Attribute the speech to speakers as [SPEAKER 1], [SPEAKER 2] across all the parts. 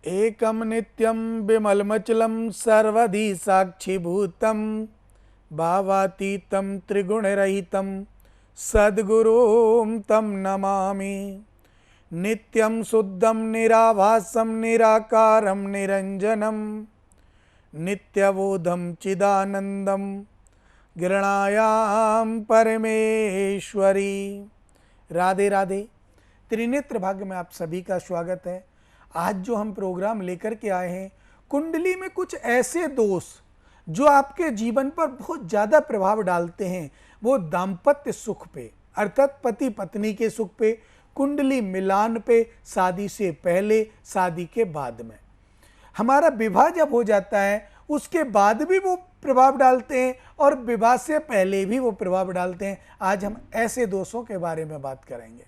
[SPEAKER 1] एकम नित्यं विमलमचलं सर्वधि साक्षीभूतं भावातीतं त्रिगुणरहितं सद्गुरुं तं नमामि। नित्यं शुद्धं निराभासं निराकारं निरंजनं नित्यबोधं चिदानंदं गृणायां परमेश्वरी। राधे राधे। त्रिनेत्र भाग्य में आप सभी का स्वागत है। आज जो हम प्रोग्राम लेकर के आए हैं, कुंडली में कुछ ऐसे दोष जो आपके जीवन पर बहुत ज़्यादा प्रभाव डालते हैं, वो दाम्पत्य सुख पे अर्थात पति पत्नी के सुख पे, कुंडली मिलान पे, शादी से पहले, शादी के बाद में, हमारा विवाह जब हो जाता है उसके बाद भी वो प्रभाव डालते हैं और विवाह से पहले भी वो प्रभाव डालते हैं। आज हम ऐसे दोषों के बारे में बात करेंगे।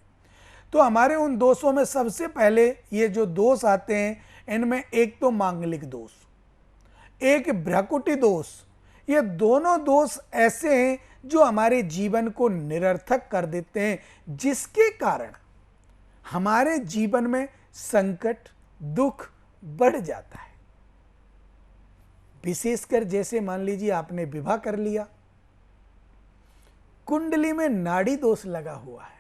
[SPEAKER 1] तो हमारे उन दोषों में सबसे पहले ये जो दोष आते हैं, इनमें एक तो मांगलिक दोष, एक भ्रकुटी दोष। ये दोनों दोष ऐसे हैं जो हमारे जीवन को निरर्थक कर देते हैं, जिसके कारण हमारे जीवन में संकट दुख बढ़ जाता है। विशेषकर जैसे मान लीजिए आपने विवाह कर लिया, कुंडली में नाड़ी दोष लगा हुआ है,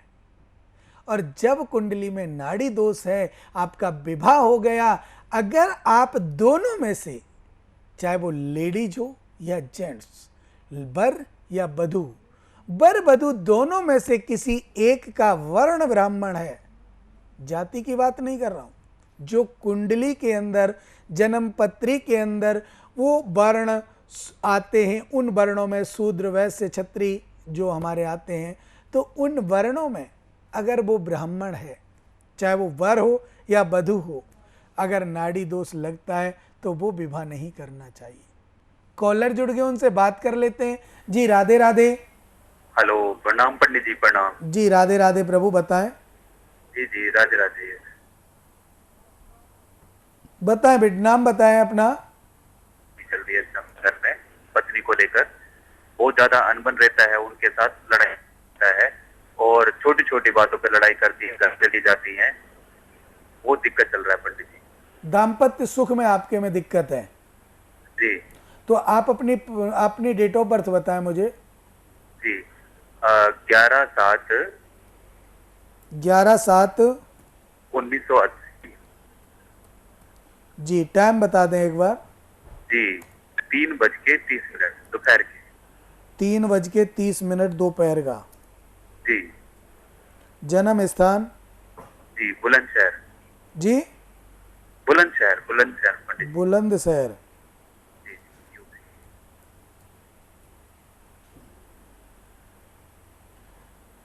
[SPEAKER 1] और जब कुंडली में नाड़ी दोष है, आपका विवाह हो गया, अगर आप दोनों में से, चाहे वो लेडीज हो या जेंट्स, वर या वधू, वर वधू दोनों में से किसी एक का वर्ण ब्राह्मण है, जाति की बात नहीं कर रहा हूं, जो कुंडली के अंदर जन्म पत्री के अंदर वो वर्ण आते हैं, उन वर्णों में शूद्र वैश्य क्षत्रिय जो हमारे आते हैं, तो उन वर्णों में अगर वो ब्राह्मण है, चाहे वो वर हो या वधू हो, अगर नाड़ी दोष लगता है तो वो विवाह नहीं करना चाहिए। कॉलर जुड़ गए, उनसे बात कर लेते हैं। जी राधे राधे।
[SPEAKER 2] हेलो, प्रणाम पंडित जी। प्रणाम
[SPEAKER 1] जी राधे राधे। प्रभु बताएं।
[SPEAKER 2] जी जी, राधे राधे।
[SPEAKER 1] बताएं बेटा, नाम बताएं अपना।
[SPEAKER 2] चल रही है घर में पत्नी को लेकर बहुत ज्यादा अनबन रहता है, उनके साथ लड़ाई होता है और छोटी छोटी बातों पे लड़ाई करती है, घर चली जाती हैं। बहुत दिक्कत चल रहा है पंडित जी।
[SPEAKER 1] दाम्पत्य सुख में आपके में दिक्कत है
[SPEAKER 2] जी।
[SPEAKER 1] तो आप अपनी डेट ऑफ बर्थ बताएं मुझे।
[SPEAKER 2] जी 11/7
[SPEAKER 1] 11/7/1980। जी टाइम बता दें एक बार।
[SPEAKER 2] जी 3:30 दोपहर के।
[SPEAKER 1] 3:30 दोपहर का।
[SPEAKER 2] जी।
[SPEAKER 1] जन्म स्थान?
[SPEAKER 2] जी बुलंदशहर।
[SPEAKER 1] जी
[SPEAKER 2] बुलंदशहर पंडित।
[SPEAKER 1] बुलंदशहर।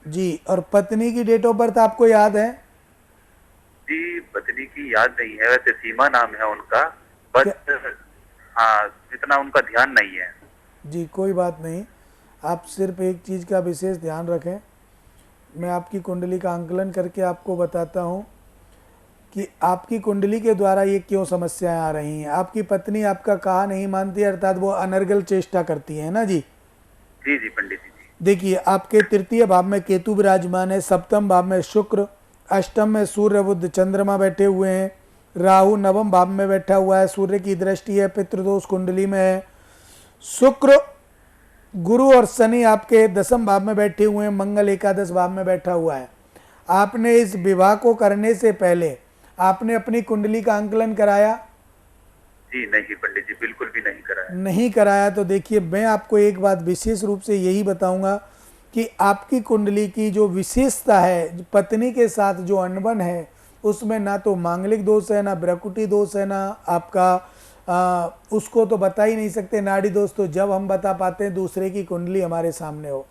[SPEAKER 1] जी, और पत्नी की डेट ऑफ बर्थ आपको याद है?
[SPEAKER 2] जी पत्नी की याद नहीं है, वैसे सीमा नाम है उनका, बस हाँ इतना उनका ध्यान नहीं है।
[SPEAKER 1] जी कोई बात नहीं, आप सिर्फ एक चीज़ का विशेष ध्यान रखें। मैं आपकी कुंडली का आंकलन करके आपको बताता हूँ कि आपकी कुंडली के द्वारा ये क्यों समस्याएं आ रही हैं। आपकी पत्नी आपका कहा नहीं मानती, अर्थात वो अनर्गल चेष्टा करती है ना। जी
[SPEAKER 2] जी जी पंडित जी।
[SPEAKER 1] देखिए, आपके तृतीय भाव में केतु विराजमान है, सप्तम भाव में शुक्र, अष्टम में सूर्य बुध चंद्रमा बैठे हुए हैं, राहु नवम भाव में बैठा हुआ है, सूर्य की दृष्टि है, पितृदोष कुंडली में है, शुक्र गुरु और शनि आपके दसम भाव में बैठे हुए हैं, मंगल एकादश भाव में बैठा हुआ है। आपने इस विवाह को करने से पहले आपने अपनी कुंडली का आंकलन कराया?
[SPEAKER 2] जी नहीं पंडित जी, बिल्कुल भी नहीं कराया।
[SPEAKER 1] नहीं कराया तो देखिए, मैं आपको एक बात विशेष रूप से यही बताऊंगा कि आपकी कुंडली की जो विशेषता है, पत्नी के साथ जो अनबन है, उसमें ना तो मांगलिक दोष है, ना भ्रकुटी दोष है, ना आपका उसको तो बता ही नहीं सकते। नाड़ी दोष तो जब हम बता पाते हैं दूसरे की कुंडली हमारे सामने हो।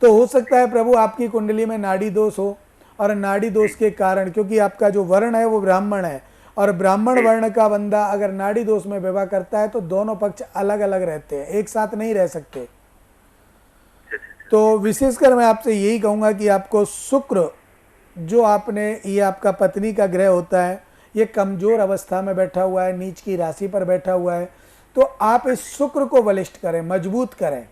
[SPEAKER 1] तो हो सकता है प्रभु आपकी कुंडली में नाड़ी दोष हो, और नाड़ी दोष के कारण, क्योंकि आपका जो वर्ण है वो ब्राह्मण है, और ब्राह्मण वर्ण का बंदा अगर नाड़ी दोष में विवाह करता है तो दोनों पक्ष अलग अलग रहते हैं, एक साथ नहीं रह सकते। तो विशेषकर मैं आपसे यही कहूँगा कि आपको शुक्र जो आपने, ये आपका पत्नी का ग्रह होता है, ये कमजोर अवस्था में बैठा हुआ है, नीच की राशि पर बैठा हुआ है, तो आप इस शुक्र को बलिष्ठ करें, मजबूत करें।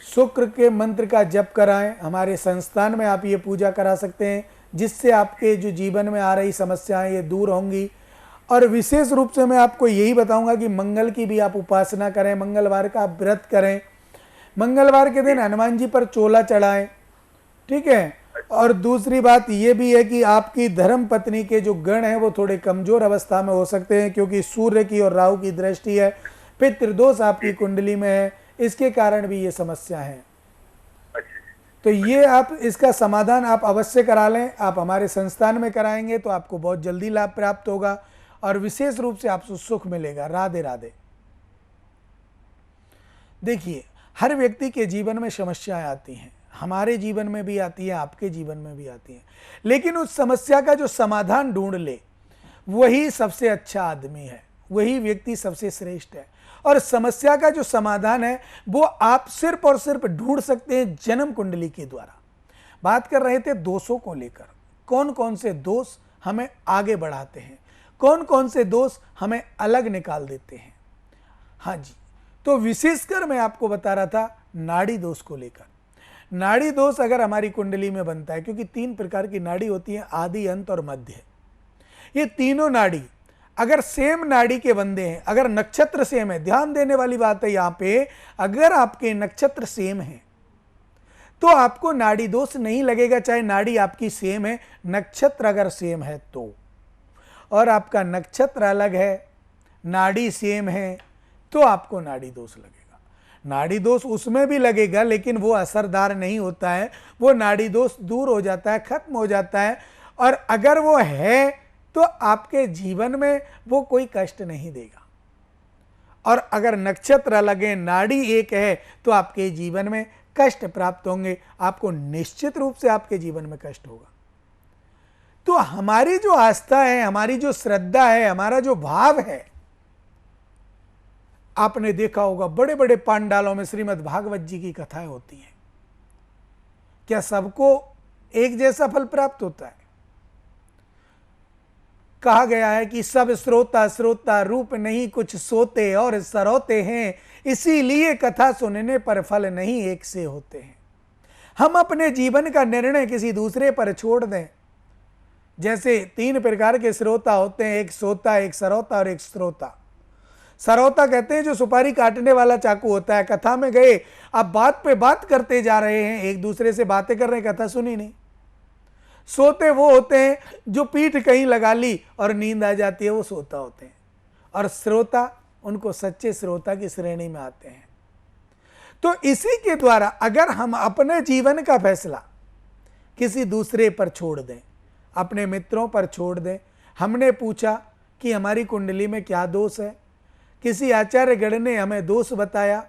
[SPEAKER 1] शुक्र के मंत्र का जप कराएं। हमारे संस्थान में आप ये पूजा करा सकते हैं, जिससे आपके जो जीवन में आ रही समस्याएं ये दूर होंगी। और विशेष रूप से मैं आपको यही बताऊंगा कि मंगल की भी आप उपासना करें, मंगलवार का आप व्रत करें, मंगलवार के दिन हनुमान जी पर चोला चढ़ाएं, ठीक है। और दूसरी बात ये भी है कि आपकी धर्म पत्नी के जो गण हैं वो थोड़े कमजोर अवस्था में हो सकते हैं, क्योंकि सूर्य की और राहु की दृष्टि है, पितृदोष आपकी कुंडली में है, इसके कारण भी ये समस्या है। तो ये आप इसका समाधान आप अवश्य करा लें। आप हमारे संस्थान में कराएंगे तो आपको बहुत जल्दी लाभ प्राप्त होगा और विशेष रूप से आपको सुख मिलेगा। राधे राधे। देखिए, हर व्यक्ति के जीवन में समस्याएं आती हैं, हमारे जीवन में भी आती है, आपके जीवन में भी आती है, लेकिन उस समस्या का जो समाधान ढूंढ ले वही सबसे अच्छा आदमी है, वही व्यक्ति सबसे श्रेष्ठ है। और समस्या का जो समाधान है वो आप सिर्फ और सिर्फ ढूंढ सकते हैं जन्म कुंडली के द्वारा। बात कर रहे थे दोषों को लेकर, कौन कौन से दोष हमें आगे बढ़ाते हैं, कौन कौन से दोष हमें अलग निकाल देते हैं। हाँ जी, तो विशेषकर मैं आपको बता रहा था नाड़ी दोष को लेकर। नाड़ी दोष अगर हमारी कुंडली में बनता है, क्योंकि 3 प्रकार की नाड़ी होती है, आदि, अंत और मध्य। ये तीनों नाड़ी अगर सेम नाड़ी के बंदे हैं, अगर नक्षत्र सेम है, ध्यान देने वाली बात है यहाँ पे, अगर आपके नक्षत्र सेम है तो आपको नाड़ी दोष नहीं लगेगा, चाहे नाड़ी आपकी सेम है, नक्षत्र अगर सेम है तो। और आपका नक्षत्र अलग है, नाड़ी सेम है, तो आपको नाड़ी दोष लगेगा। नाड़ी दोष उसमें भी लगेगा लेकिन वो असरदार नहीं होता है, वो नाड़ी दोष दूर हो जाता है, खत्म हो जाता है। और अगर वो है तो आपके जीवन में वो कोई कष्ट नहीं देगा। और अगर नक्षत्र अलग है, नाड़ी एक है, तो आपके जीवन में कष्ट प्राप्त होंगे, आपको निश्चित रूप से आपके जीवन में कष्ट होगा। तो हमारी जो आस्था है, हमारी जो श्रद्धा है, हमारा जो भाव है, आपने देखा होगा बड़े बड़े पांडालों में श्रीमद् भागवत जी की कथाएं होती हैं। क्या सबको एक जैसा फल प्राप्त होता है? कहा गया है कि सब श्रोता श्रोता रूप नहीं कुछ सोते और सरोते हैं, इसीलिए कथा सुनने पर फल नहीं एक से होते हैं। हम अपने जीवन का निर्णय किसी दूसरे पर छोड़ दें। जैसे 3 प्रकार के श्रोता होते हैं, एक सोता, एक सरोता और एक श्रोता। सरोता कहते हैं जो सुपारी काटने वाला चाकू होता है। कथा में गए, अब बात पे बात करते जा रहे हैं, एक दूसरे से बातें कर रहे हैं, कथा सुनी नहीं। सोते वो होते हैं जो पीठ कहीं लगा ली और नींद आ जाती है, वो सोता होते हैं। और श्रोता, उनको सच्चे श्रोता की श्रेणी में आते हैं। तो इसी के द्वारा अगर हम अपने जीवन का फैसला किसी दूसरे पर छोड़ दें, अपने मित्रों पर छोड़ दें, हमने पूछा कि हमारी कुंडली में क्या दोष है, किसी आचार्यगण ने हमें दोष बताया,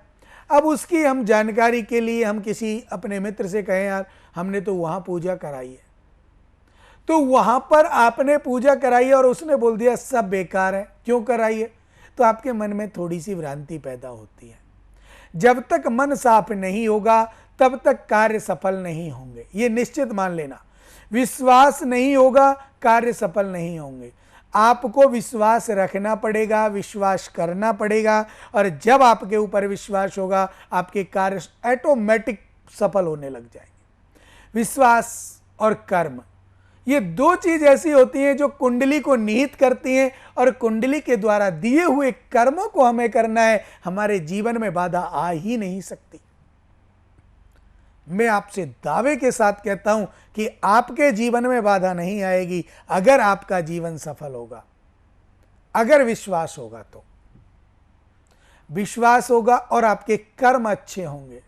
[SPEAKER 1] अब उसकी हम जानकारी के लिए हम किसी अपने मित्र से कहें, यार हमने तो वहाँ पूजा कराई है, तो वहाँ पर आपने पूजा कराई और उसने बोल दिया सब बेकार है, क्यों कराई है, तो आपके मन में थोड़ी सी भ्रांति पैदा होती है। जब तक मन साफ नहीं होगा तब तक कार्य सफल नहीं होंगे, ये निश्चित मान लेना। विश्वास नहीं होगा, कार्य सफल नहीं होंगे। आपको विश्वास रखना पड़ेगा, विश्वास करना पड़ेगा, और जब आपके ऊपर विश्वास होगा आपके कार्य ऑटोमेटिक सफल होने लग जाएंगे। विश्वास और कर्म, ये 2 चीज ऐसी होती हैं जो कुंडली को निहित करती हैं, और कुंडली के द्वारा दिए हुए कर्मों को हमें करना है, हमारे जीवन में बाधा आ ही नहीं सकती। मैं आपसे दावे के साथ कहता हूं कि आपके जीवन में बाधा नहीं आएगी अगर आपका जीवन सफल होगा, अगर विश्वास होगा। तो विश्वास होगा और आपके कर्म अच्छे होंगे।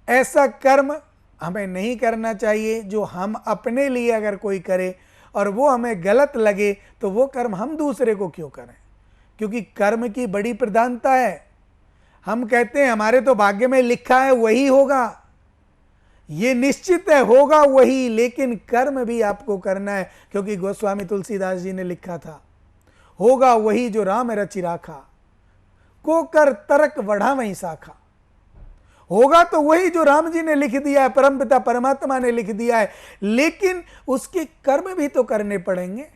[SPEAKER 1] ऐसा कर्म हमें नहीं करना चाहिए जो हम अपने लिए अगर कोई करे और वो हमें गलत लगे तो वो कर्म हम दूसरे को क्यों करें, क्योंकि कर्म की बड़ी प्रधानता है। हम कहते हैं हमारे तो भाग्य में लिखा है वही होगा, ये निश्चित है होगा वही, लेकिन कर्म भी आपको करना है, क्योंकि गोस्वामी तुलसीदास जी ने लिखा था, होगा वही जो राम रचि राखा, को कर तरक बढ़ा वहीं शाखा। होगा तो वही जो राम जी ने लिख दिया है, परमपिता परमात्मा ने लिख दिया है, लेकिन उसके कर्म भी तो करने पड़ेंगे।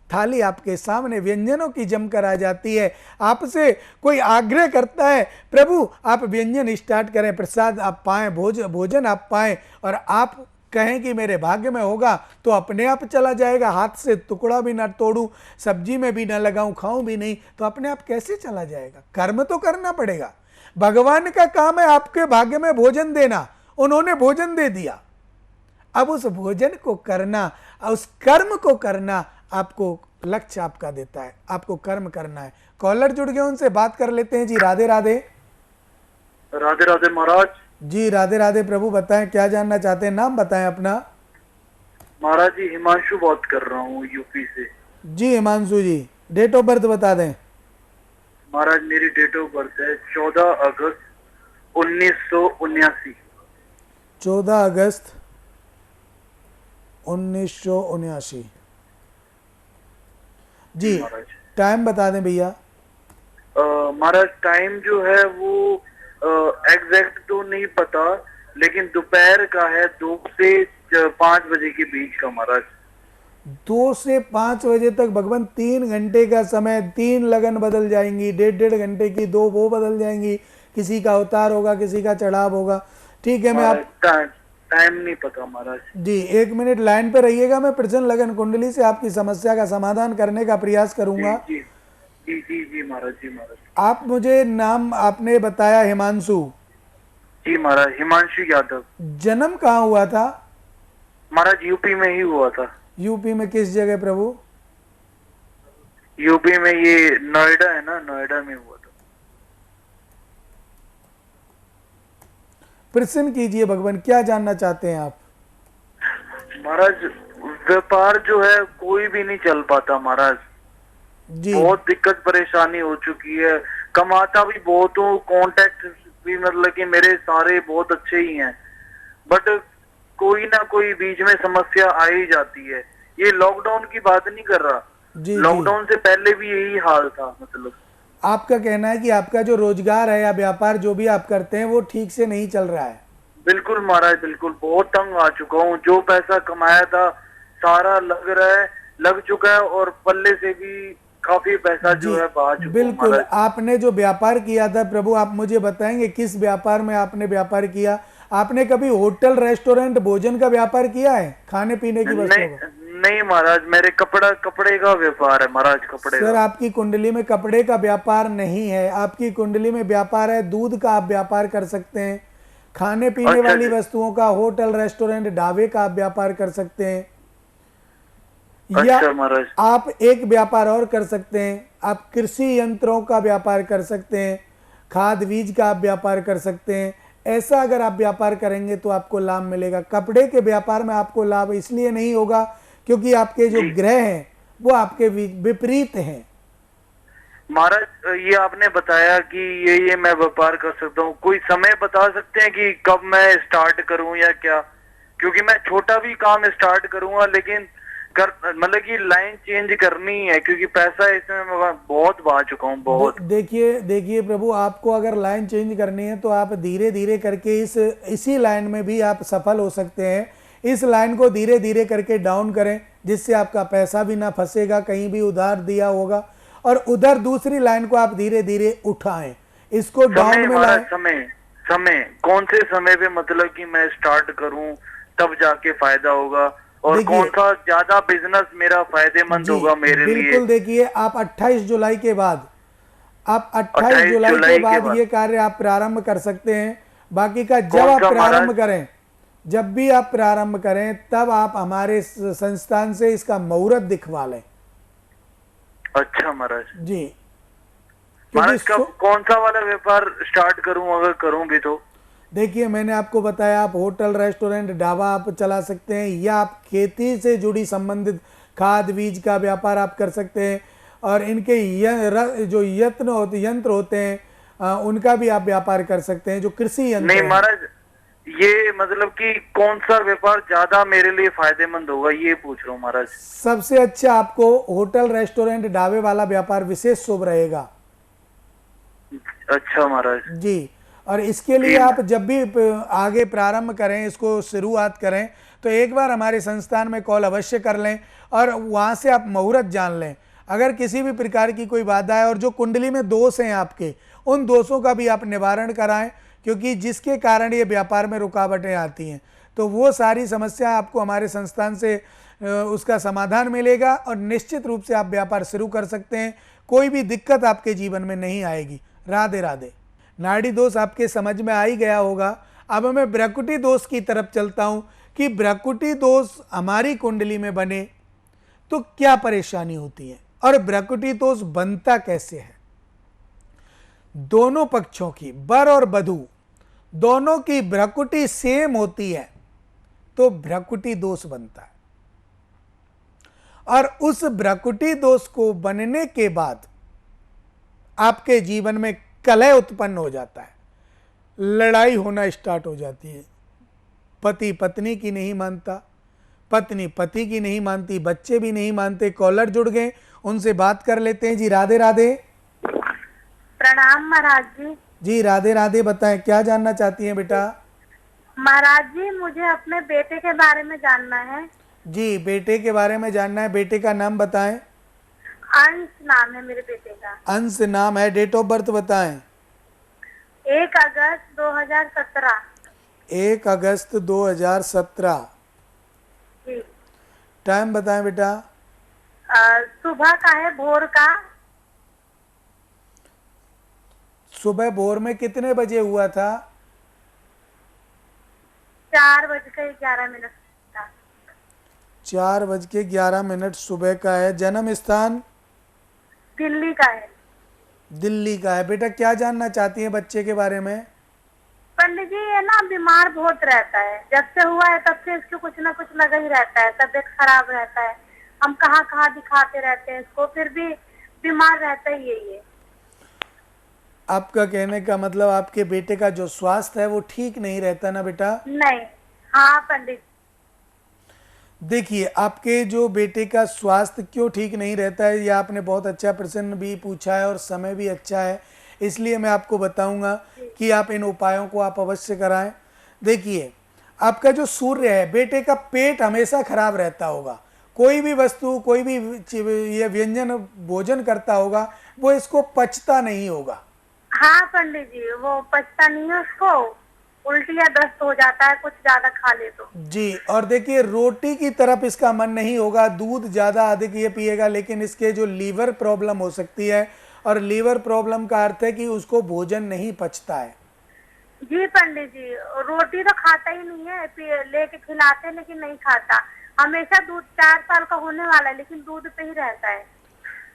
[SPEAKER 1] थाली आपके सामने व्यंजनों की जमकर आ जाती है, आपसे कोई आग्रह करता है प्रभु आप व्यंजन स्टार्ट करें, प्रसाद आप पाएं, भोजन आप पाएं, और आप कहें कि मेरे भाग्य में होगा तो अपने आप चला जाएगा, हाथ से टुकड़ा भी ना तोड़ूं, सब्जी में भी ना लगाऊं, खाऊं भी नहीं, तो अपने आप कैसे चला जाएगा? कर्म तो करना पड़ेगा। भगवान का काम है आपके भाग्य में भोजन देना, उन्होंने भोजन दे दिया। अब उस भोजन को करना, उस कर्म को करना, आपको लक्ष्य आपका देता है, आपको कर्म करना है। कॉलर जुड़ गए, उनसे बात कर लेते हैं जी। राधे राधे।
[SPEAKER 3] राधे राधे महाराज।
[SPEAKER 1] जी राधे राधे प्रभु, बताएं क्या जानना चाहते हैं, नाम बताएं अपना।
[SPEAKER 3] महाराज जी हिमांशु बात कर रहा हूँ यूपी से।
[SPEAKER 1] जी हिमांशु जी, डेट ऑफ बर्थ बता दें।
[SPEAKER 3] महाराज मेरी डेट ऑफ बर्थ है 14 अगस्त 1979।
[SPEAKER 1] 14 अगस्त 1979। जी
[SPEAKER 3] महाराज
[SPEAKER 1] टाइम बता दें भैया।
[SPEAKER 3] महाराज टाइम जो है वो एग्जैक्ट तो नहीं पता, लेकिन दोपहर का है, 2 से 5 बजे के बीच का महाराज।
[SPEAKER 1] 2 से 5 बजे तक भगवान 3 घंटे का समय, 3 लगन बदल जाएंगी, 1.5 घंटे की 2 वो बदल जाएंगी, किसी का अवतार होगा, किसी का चढ़ाव होगा। ठीक है, मैं आप
[SPEAKER 3] टाइम नहीं पता महाराज।
[SPEAKER 1] जी 1 मिनट लाइन पे रहिएगा, मैं प्रजन लगन कुंडली से आपकी समस्या का समाधान करने का प्रयास करूंगा।
[SPEAKER 3] जी जी जी जी महाराज। जी महाराज।
[SPEAKER 1] आप मुझे नाम आपने बताया हिमांशु।
[SPEAKER 3] जी महाराज हिमांशु यादव।
[SPEAKER 1] जन्म कहाँ हुआ था?
[SPEAKER 3] महाराज यूपी में ही हुआ था।
[SPEAKER 1] यूपी में किस जगह प्रभु?
[SPEAKER 3] यूपी में ये नोएडा है ना, नोएडा में हुआ था।
[SPEAKER 1] प्रश्न कीजिए भगवान, क्या जानना चाहते हैं आप?
[SPEAKER 3] महाराज व्यापार जो है कोई भी नहीं चल पाता महाराज
[SPEAKER 1] जी।
[SPEAKER 3] बहुत दिक्कत परेशानी हो चुकी है। कमाता भी बहुत हूँ, कॉन्टेक्ट भी मतलब कि मेरे सारे बहुत अच्छे ही हैं, बट कोई ना कोई बीच में समस्या आ ही जाती है। ये लॉकडाउन की बात नहीं कर रहा,
[SPEAKER 1] जी
[SPEAKER 3] लॉकडाउन से पहले भी यही हाल था। मतलब
[SPEAKER 1] आपका कहना है कि आपका जो रोजगार है या व्यापार जो भी आप करते हैं वो ठीक से नहीं चल रहा है।
[SPEAKER 3] बिल्कुल महाराज, बिल्कुल बहुत तंग आ चुका हूँ। जो पैसा कमाया था सारा लग चुका है, और पल्ले से भी काफी पैसा जो है बहा चुका हूं।
[SPEAKER 1] बिल्कुल, आपने जो व्यापार किया था प्रभु, आप मुझे बताएंगे किस व्यापार में आपने व्यापार किया? आपने कभी होटल रेस्टोरेंट भोजन का व्यापार किया है, खाने पीने की वस्तुओं का?
[SPEAKER 3] नहीं महाराज, मेरे कपड़े का व्यापार है महाराज। कपड़े
[SPEAKER 1] सर
[SPEAKER 3] का।
[SPEAKER 1] आपकी कुंडली में कपड़े का व्यापार नहीं है, आपकी कुंडली में व्यापार है दूध का। आप व्यापार कर सकते हैं, खाने पीने वाली वस्तुओं का, होटल रेस्टोरेंट ढाबे का आप व्यापार कर सकते हैं। या आप एक व्यापार और कर सकते हैं, आप कृषि यंत्रों का व्यापार कर सकते हैं, खाद बीज का आप व्यापार कर सकते हैं। ऐसा अगर आप व्यापार करेंगे तो आपको लाभ मिलेगा। कपड़े के व्यापार में आपको लाभ इसलिए नहीं होगा क्योंकि आपके जो ग्रह हैं वो आपके विपरीत हैं।
[SPEAKER 3] महाराज ये आपने बताया कि ये मैं व्यापार कर सकता हूँ, कोई समय बता सकते हैं कि कब मैं स्टार्ट करूँ या क्या? क्योंकि मैं छोटा भी काम स्टार्ट करूंगा, लेकिन मतलब कि लाइन चेंज करनी है, क्योंकि पैसा इसमें मैं बहुत बहा चुका हूँ बहुत।
[SPEAKER 1] देखिए प्रभु, आपको अगर लाइन चेंज करनी है तो आप धीरे धीरे करके इसी लाइन में भी आप सफल हो सकते हैं। इस लाइन को धीरे धीरे करके डाउन करें, जिससे आपका पैसा भी ना फंसेगा, कहीं भी उधार दिया होगा, और उधर दूसरी लाइन को आप धीरे धीरे उठाएं, इसको डाउन में लाएं।
[SPEAKER 3] समय कौन से समय पे मतलब कि मैं स्टार्ट करूं तब जाके फायदा होगा, और कौन सा ज्यादा बिजनेस मेरा फायदेमंद होगा मेरे लिए?
[SPEAKER 1] बिल्कुल, देखिए आप 28 जुलाई के बाद, आप 28 जुलाई के बाद ये कार्य आप प्रारंभ कर सकते हैं। बाकी का जब आप प्रारंभ करें, जब भी आप प्रारंभ करें तब आप हमारे संस्थान से इसका मुहूर्त दिखवा लें।
[SPEAKER 3] अच्छा महाराज
[SPEAKER 1] जी।
[SPEAKER 3] महाराज कौन सा वाला व्यापार स्टार्ट करूं अगर करूं भी तो?
[SPEAKER 1] देखिए मैंने आपको बताया, आप होटल रेस्टोरेंट ढाबा आप चला सकते हैं, या आप खेती से जुड़ी संबंधित खाद बीज का व्यापार आप कर सकते हैं, और इनके जो यंत्र होते हैं उनका भी आप व्यापार कर सकते हैं, जो कृषि यंत्र।
[SPEAKER 3] नहीं महाराज, ये मतलब कि कौन सा व्यापार ज्यादा मेरे लिए फायदेमंद होगा ये पूछ रहा हूँ महाराज।
[SPEAKER 1] सबसे अच्छा आपको होटल रेस्टोरेंट ढाबे वाला व्यापार विशेष शुभ रहेगा।
[SPEAKER 3] अच्छा महाराज
[SPEAKER 1] जी। और इसके लिए आप जब भी आगे प्रारंभ करें, इसको शुरुआत करें, तो एक बार हमारे संस्थान में कॉल अवश्य कर लें, और वहाँ से आप मुहूर्त जान लें। अगर किसी भी प्रकार की कोई बाधा है और जो कुंडली में दोष हैं आपके, उन दोषों का भी आप निवारण कराएं, क्योंकि जिसके कारण ये व्यापार में रुकावटें आती हैं। तो वो सारी समस्या आपको हमारे संस्थान से उसका समाधान मिलेगा और निश्चित रूप से आप व्यापार शुरू कर सकते हैं। कोई भी दिक्कत आपके जीवन में नहीं आएगी। राधे राधे। नाड़ी दोष आपके समझ में आ ही गया होगा। अब मैं भ्रकुटी दोष की तरफ चलता हूं कि भ्रकुटी दोष हमारी कुंडली में बने तो क्या परेशानी होती है और भ्रकुटी दोष बनता कैसे है। दोनों पक्षों की, वर और वधू दोनों की भ्रकुटी सेम होती है तो भ्रकुटी दोष बनता है। और उस भ्रकुटी दोष को बनने के बाद आपके जीवन में कलह उत्पन्न हो जाता है, लड़ाई होना स्टार्ट हो जाती है। पति पत्नी की नहीं मानता, पत्नी पति की नहीं मानती, बच्चे भी नहीं मानते। कॉलर जुड़ गए, उनसे बात कर लेते हैं। जी राधे राधे।
[SPEAKER 4] प्रणाम महाराज जी।
[SPEAKER 1] जी राधे राधे। बताएं क्या जानना चाहती हैं बेटा।
[SPEAKER 4] महाराज जी मुझे अपने बेटे के बारे में जानना है।
[SPEAKER 1] जी बेटे के बारे में जानना है। बेटे का नाम बताएं।
[SPEAKER 4] अंश नाम है मेरे बेटे का।
[SPEAKER 1] अंश नाम है। डेट ऑफ बर्थ बताएं।
[SPEAKER 4] 1 अगस्त 2017।
[SPEAKER 1] 1 अगस्त 2017।
[SPEAKER 4] जी।
[SPEAKER 1] टाइम बताएं बेटा।
[SPEAKER 4] सुबह का है, भोर का।
[SPEAKER 1] सुबह भोर में कितने बजे हुआ था।
[SPEAKER 4] 4:11 था।
[SPEAKER 1] 4:11 सुबह का है। जन्म स्थान
[SPEAKER 4] दिल्ली का है।
[SPEAKER 1] दिल्ली का है। बेटा क्या जानना चाहती हैं बच्चे के बारे में।
[SPEAKER 4] पंडित जी ये ना बीमार बहुत रहता है, जब से हुआ है तब से इसको कुछ ना कुछ लगा ही रहता है, तबीयत खराब रहता है। हम कहाँ कहाँ दिखाते रहते हैं इसको, फिर भी बीमार रहता ही यही है।
[SPEAKER 1] आपका कहने का मतलब आपके बेटे का जो स्वास्थ्य है वो ठीक नहीं रहता ना बेटा।
[SPEAKER 4] नहीं। हाँ पंडित।
[SPEAKER 1] देखिए आपके जो बेटे का स्वास्थ्य क्यों ठीक नहीं रहता है, यह आपने बहुत अच्छा प्रश्न भी पूछा है और समय भी अच्छा है, इसलिए मैं आपको बताऊंगा कि आप इन उपायों को आप अवश्य कराएं। देखिए आपका जो सूर्य है, बेटे का पेट हमेशा खराब रहता होगा। कोई भी वस्तु, कोई भी ये व्यंजन भोजन करता होगा वो इसको पचता नहीं होगा।
[SPEAKER 4] हाँ पंडित जी वो पचता नहीं है, उसको उल्टी या दस्त हो जाता है कुछ ज्यादा खा ले तो।
[SPEAKER 1] जी। और देखिए रोटी की तरफ इसका मन नहीं होगा, दूध ज्यादा अधिक ये पिएगा, लेकिन इसके जो लीवर प्रॉब्लम हो सकती है, और लीवर प्रॉब्लम का अर्थ है कि उसको भोजन नहीं पचता है।
[SPEAKER 4] जी पंडित जी रोटी तो खाता ही नहीं है, लेके खिलाते लेकिन नहीं खाता। हमेशा दूध, 4 साल का होने वाला है लेकिन दूध पे ही रहता है।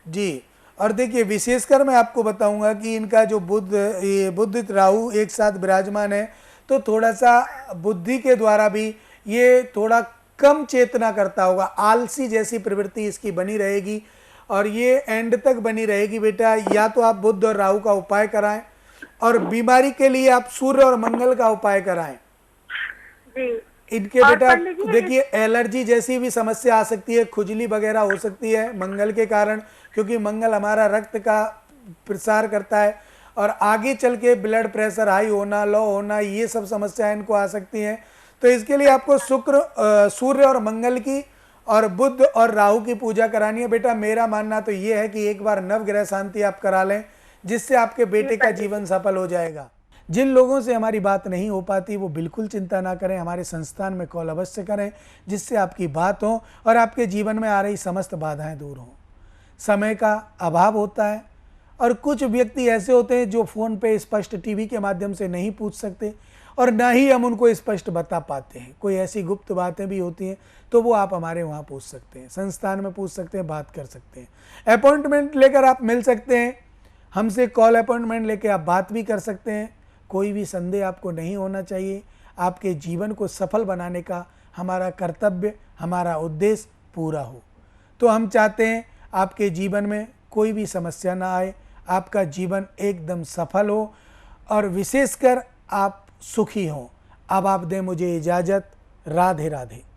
[SPEAKER 1] जी। और देखिए विशेषकर मैं आपको बताऊंगा कि इनका जो बुध राहु एक साथ विराजमान है, तो थोड़ा सा बुद्धि के द्वारा भी ये थोड़ा कम चेतना करता होगा, आलसी जैसी प्रवृत्ति इसकी बनी रहेगी और ये एंड तक बनी रहेगी। बेटा या तो आप बुध और राहु का उपाय कराएं, और बीमारी के लिए आप सूर्य और मंगल का उपाय कराएं।
[SPEAKER 4] जी।
[SPEAKER 1] इनके बेटा देखिए एलर्जी जैसी भी समस्या आ सकती है, खुजली वगैरह हो सकती है मंगल के कारण, क्योंकि मंगल हमारा रक्त का प्रसार करता है, और आगे चल के ब्लड प्रेशर हाई होना, लो होना, ये सब समस्याएं इनको आ सकती हैं। तो इसके लिए आपको सूर्य और मंगल की और बुध और राहु की पूजा करानी है। बेटा मेरा मानना तो ये है कि एक बार नवग्रह शांति आप करा लें, जिससे आपके बेटे का जीवन सफल हो जाएगा। जिन लोगों से हमारी बात नहीं हो पाती वो बिल्कुल चिंता ना करें, हमारे संस्थान में कॉल अवश्य करें, जिससे आपकी बात हो और आपके जीवन में आ रही समस्त बाधाएं दूर हों। समय का अभाव होता है, और कुछ व्यक्ति ऐसे होते हैं जो फ़ोन पे स्पष्ट टीवी के माध्यम से नहीं पूछ सकते, और ना ही हम उनको स्पष्ट बता पाते हैं। कोई ऐसी गुप्त बातें भी होती हैं तो वो आप हमारे वहाँ पूछ सकते हैं, संस्थान में पूछ सकते हैं, बात कर सकते हैं। अपॉइंटमेंट लेकर आप मिल सकते हैं हमसे, कॉल अपॉइंटमेंट लेकर आप बात भी कर सकते हैं। कोई भी संदेह आपको नहीं होना चाहिए। आपके जीवन को सफल बनाने का हमारा कर्तव्य, हमारा उद्देश्य पूरा हो। तो हम चाहते हैं आपके जीवन में कोई भी समस्या ना आए, आपका जीवन एकदम सफल हो, और विशेषकर आप सुखी हों। अब आप दें मुझे इजाज़त। राधे राधे।